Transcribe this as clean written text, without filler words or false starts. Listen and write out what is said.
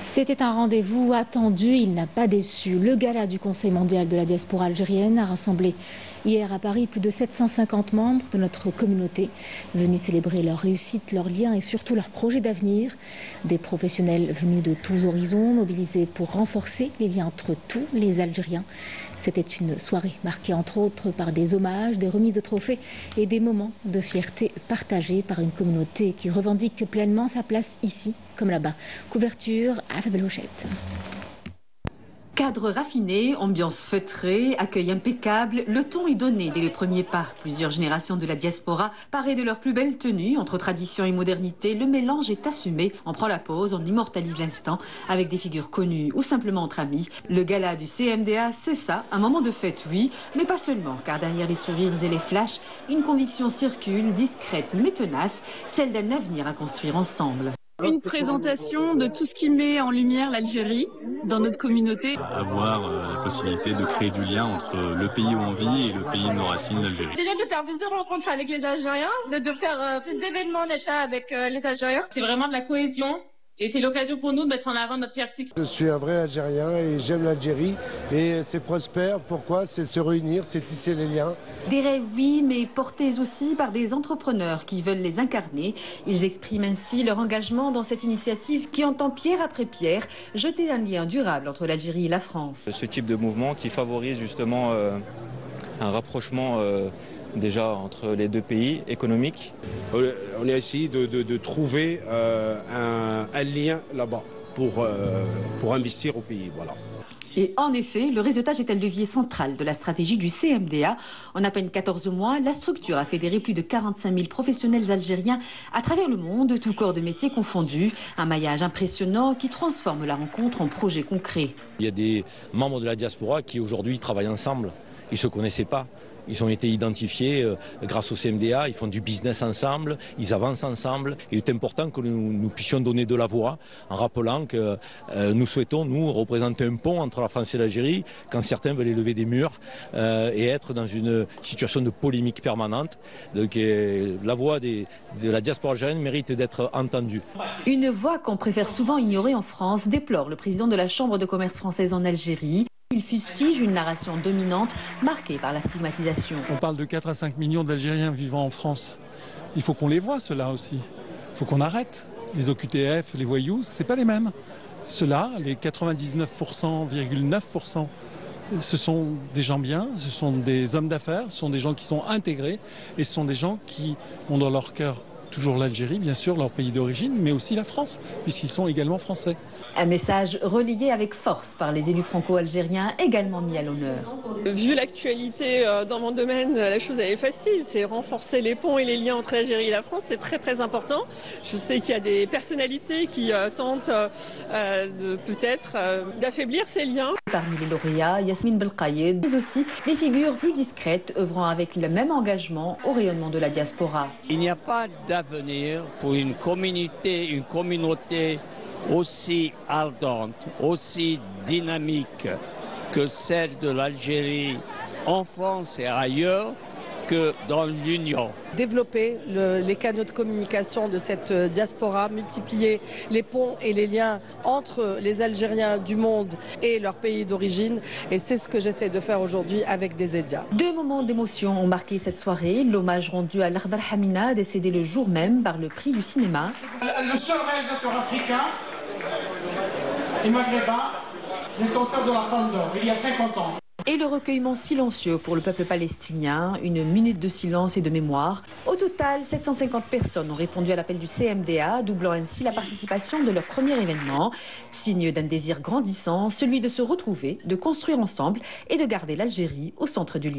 C'était un rendez-vous attendu, il n'a pas déçu. Le gala du Conseil mondial de la diaspora algérienne a rassemblé hier à Paris plus de 750 membres de notre communauté, venus célébrer leur réussite, leurs liens et surtout leurs projets d'avenir. Des professionnels venus de tous horizons, mobilisés pour renforcer les liens entre tous les Algériens. C'était une soirée marquée entre autres par des hommages, des remises de trophées et des moments de fierté partagés par une communauté qui revendique pleinement sa place ici comme là-bas. Couverture à Faible Hochette. Cadre raffiné, ambiance feutrée, accueil impeccable, le ton est donné dès les premiers pas. Plusieurs générations de la diaspora parées de leur plus belle tenue, entre tradition et modernité, le mélange est assumé. On prend la pause, on immortalise l'instant avec des figures connues ou simplement entre amis. Le gala du CMDA, c'est ça, un moment de fête, oui, mais pas seulement, car derrière les sourires et les flashs, une conviction circule, discrète mais tenace, celle d'un avenir à construire ensemble. Une présentation de tout ce qui met en lumière l'Algérie dans notre communauté. Avoir la possibilité de créer du lien entre le pays où on vit et le pays de nos racines, l'Algérie. Déjà de faire plus de rencontres avec les Algériens, de faire plus d'événements déjà avec les Algériens. C'est vraiment de la cohésion. Et c'est l'occasion pour nous de mettre en avant notre fierté. Je suis un vrai Algérien et j'aime l'Algérie. Et c'est prospère. Pourquoi? C'est se réunir, c'est tisser les liens. Des rêves, oui, mais portés aussi par des entrepreneurs qui veulent les incarner. Ils expriment ainsi leur engagement dans cette initiative qui entend pierre après pierre jeter un lien durable entre l'Algérie et la France. Ce type de mouvement qui favorise justement un rapprochement déjà entre les deux pays économiques. On a essayé de trouver un lien là-bas pour investir au pays. Voilà. Et en effet, le réseautage est un levier central de la stratégie du CMDA. En à peine 14 mois, la structure a fédéré plus de 45 000 professionnels algériens à travers le monde, tous corps de métiers confondus. Un maillage impressionnant qui transforme la rencontre en projet concret. Il y a des membres de la diaspora qui aujourd'hui travaillent ensemble. Ils ne se connaissaient pas. Ils ont été identifiés grâce au CMDA, ils font du business ensemble, ils avancent ensemble. Il est important que nous puissions donner de la voix en rappelant que nous souhaitons, nous, représenter un pont entre la France et l'Algérie quand certains veulent élever des murs et être dans une situation de polémique permanente. Donc la voix de la diaspora algérienne mérite d'être entendue. Une voix qu'on préfère souvent ignorer en France, déplore le président de la Chambre de commerce française en Algérie. Il fustige une narration dominante marquée par la stigmatisation. On parle de 4 à 5 millions d'Algériens vivant en France. Il faut qu'on les voie, ceux-là aussi. Il faut qu'on arrête. Les OQTF, les voyous, ce n'est pas les mêmes. Ceux-là, les 99,9%, ce sont des gens bien, ce sont des hommes d'affaires, ce sont des gens qui sont intégrés et ce sont des gens qui ont dans leur cœur toujours l'Algérie, bien sûr, leur pays d'origine, mais aussi la France, puisqu'ils sont également français. Un message relayé avec force par les élus franco-algériens, également mis à l'honneur. Vu l'actualité dans mon domaine, la chose elle est facile, c'est renforcer les ponts et les liens entre l'Algérie et la France, c'est très très important. Je sais qu'il y a des personnalités qui tentent peut-être d'affaiblir ces liens. Parmi les lauréats, Yasmine Belkayed, mais aussi des figures plus discrètes œuvrant avec le même engagement au rayonnement de la diaspora. Il n'y a pas d'avenir pour une communauté aussi ardente, aussi dynamique que celle de l'Algérie en France et ailleurs que dans l'Union. Développer les canaux de communication de cette diaspora, multiplier les ponts et les liens entre les Algériens du monde et leur pays d'origine. Et c'est ce que j'essaie de faire aujourd'hui avec des Edia. Deux moments d'émotion ont marqué cette soirée. L'hommage rendu à Lardar Hamina, décédé le jour même par le prix du cinéma. Le seul réalisateur africain et maghrébin, détenteur de la Palme d'Or, il y a 50 ans. Et le recueillement silencieux pour le peuple palestinien, une minute de silence et de mémoire. Au total, 750 personnes ont répondu à l'appel du CMDA, doublant ainsi la participation de leur premier événement. Signe d'un désir grandissant, celui de se retrouver, de construire ensemble et de garder l'Algérie au centre du lien.